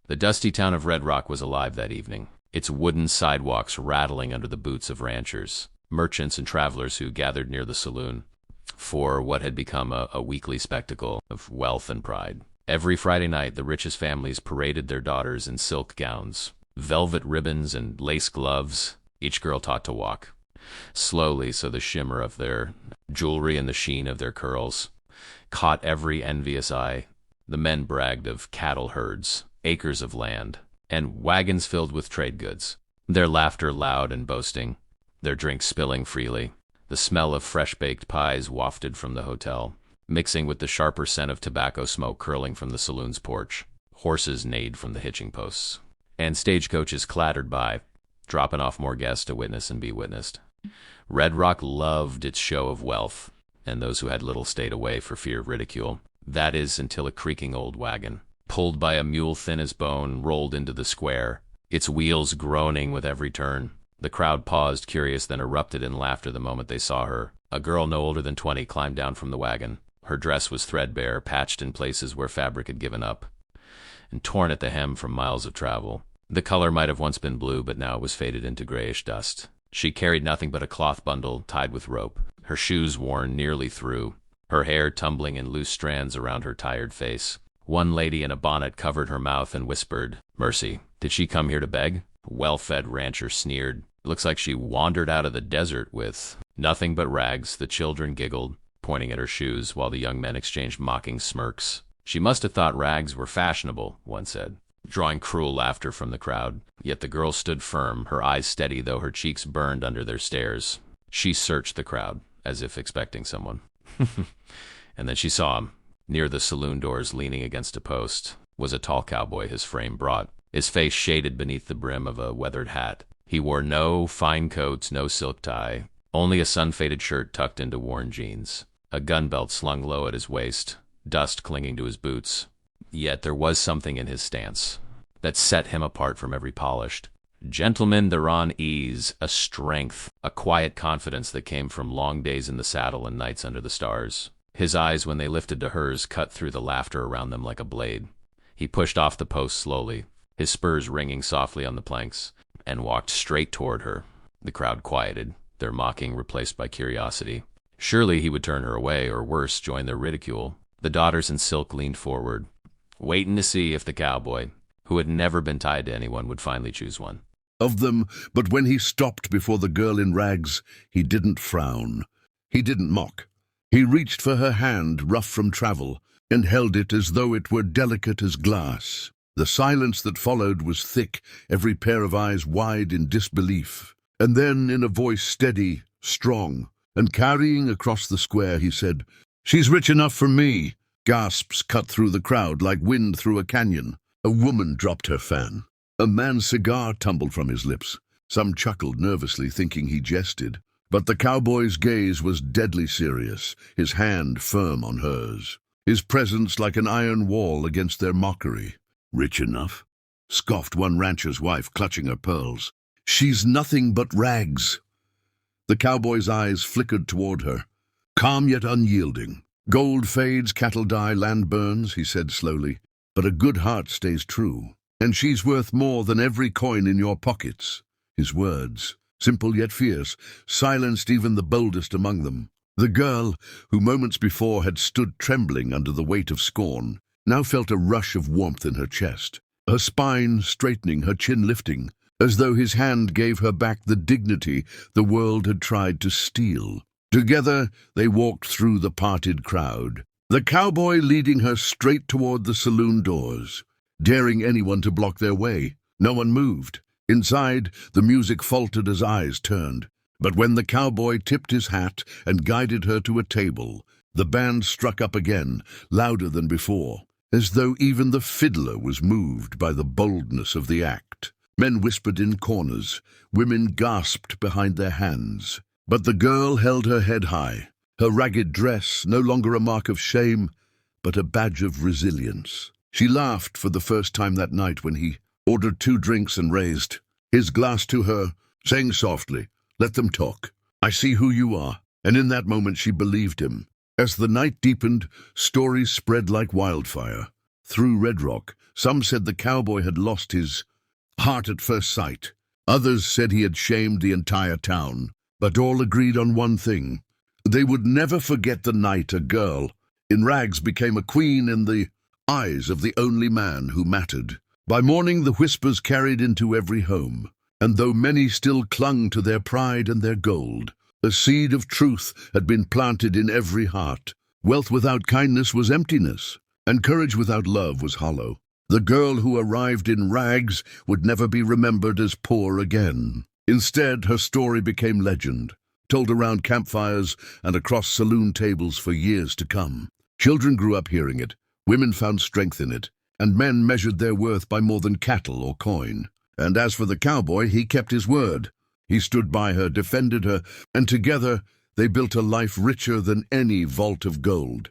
The dusty town of Red Rock was alive that evening, its wooden sidewalks rattling under the boots of ranchers, merchants, and travelers who gathered near the saloon for what had become a weekly spectacle of wealth and pride. Every Friday night, the richest families paraded their daughters in silk gowns, velvet ribbons, and lace gloves, each girl taught to walk slowly so the shimmer of their jewelry and the sheen of their curls caught every envious eye. The men bragged of cattle herds, acres of land, and wagons filled with trade goods, their laughter loud and boasting, their drinks spilling freely. The smell of fresh-baked pies wafted from the hotel, mixing with the sharper scent of tobacco smoke curling from the saloon's porch. Horses neighed from the hitching posts, and stagecoaches clattered by, dropping off more guests to witness and be witnessed. Red Rock loved its show of wealth, and those who had little stayed away for fear of ridicule. That is, until a creaking old wagon, pulled by a mule thin as bone, rolled into the square, its wheels groaning with every turn. The crowd paused, curious, then erupted in laughter the moment they saw her. A girl no older than 20 climbed down from the wagon. Her dress was threadbare, patched in places where fabric had given up, and torn at the hem from miles of travel. The color might have once been blue, but now it was faded into grayish dust. She carried nothing but a cloth bundle tied with rope, her shoes worn nearly through, her hair tumbling in loose strands around her tired face. One lady in a bonnet covered her mouth and whispered, "Mercy, did she come here to beg?" A well-fed rancher sneered. "Looks like she wandered out of the desert with nothing but rags." The children giggled, pointing at her shoes, while the young men exchanged mocking smirks. "She must have thought rags were fashionable," one said, drawing cruel laughter from the crowd. Yet the girl stood firm, her eyes steady though her cheeks burned under their stares. She searched the crowd, as if expecting someone. And then she saw him. Near the saloon doors, leaning against a post, was a tall cowboy, his frame brought, his face shaded beneath the brim of a weathered hat. He wore no fine coats, no silk tie, only a sun-faded shirt tucked into worn jeans, a gun belt slung low at his waist, dust clinging to his boots. Yet there was something in his stance that set him apart from every polished gentleman there on ease, a strength, a quiet confidence that came from long days in the saddle and nights under the stars. His eyes, when they lifted to hers, cut through the laughter around them like a blade. He pushed off the post slowly, his spurs ringing softly on the planks, and walked straight toward her. The crowd quieted, their mocking replaced by curiosity. Surely he would turn her away, or worse, join their ridicule. The daughters in silk leaned forward, waiting to see if the cowboy, who had never been tied to anyone, would finally choose one of them. But when he stopped before the girl in rags, he didn't frown. He didn't mock. He reached for her hand, rough from travel, and held it as though it were delicate as glass. The silence that followed was thick, every pair of eyes wide in disbelief. And then, in a voice steady, strong, and carrying across the square, he said, "She's rich enough for me." Gasps cut through the crowd like wind through a canyon. A woman dropped her fan. A man's cigar tumbled from his lips. Some chuckled nervously, thinking he jested. But the cowboy's gaze was deadly serious, his hand firm on hers, his presence like an iron wall against their mockery. "Rich enough?" scoffed one rancher's wife, clutching her pearls. "She's nothing but rags." The cowboy's eyes flickered toward her, calm yet unyielding. "Gold fades, cattle die, land burns," he said slowly, "but a good heart stays true. And she's worth more than every coin in your pockets." His words, simple yet fierce, silenced even the boldest among them. The girl, who moments before had stood trembling under the weight of scorn, now felt a rush of warmth in her chest, her spine straightening, her chin lifting, as though his hand gave her back the dignity the world had tried to steal. Together they walked through the parted crowd, the cowboy leading her straight toward the saloon doors, daring anyone to block their way. No one moved. Inside, the music faltered as eyes turned. But when the cowboy tipped his hat and guided her to a table, the band struck up again, louder than before, as though even the fiddler was moved by the boldness of the act. Men whispered in corners, women gasped behind their hands. But the girl held her head high, her ragged dress no longer a mark of shame, but a badge of resilience. She laughed for the first time that night when he ordered 2 drinks and raised his glass to her, saying softly, "Let them talk. I see who you are." And in that moment she believed him. As the night deepened, stories spread like wildfire. through Red Rock. Some said the cowboy had lost his heart at first sight. Others said he had shamed the entire town. But all agreed on one thing. They would never forget the night a girl in rags became a queen in the eyes of the only man who mattered. By morning the whispers carried into every home, and though many still clung to their pride and their gold, a seed of truth had been planted in every heart. Wealth without kindness was emptiness, and courage without love was hollow. The girl who arrived in rags would never be remembered as poor again. Instead, her story became legend, told around campfires and across saloon tables for years to come. Children grew up hearing it, women found strength in it, and men measured their worth by more than cattle or coin. And as for the cowboy, he kept his word. He stood by her, defended her, and together they built a life richer than any vault of gold.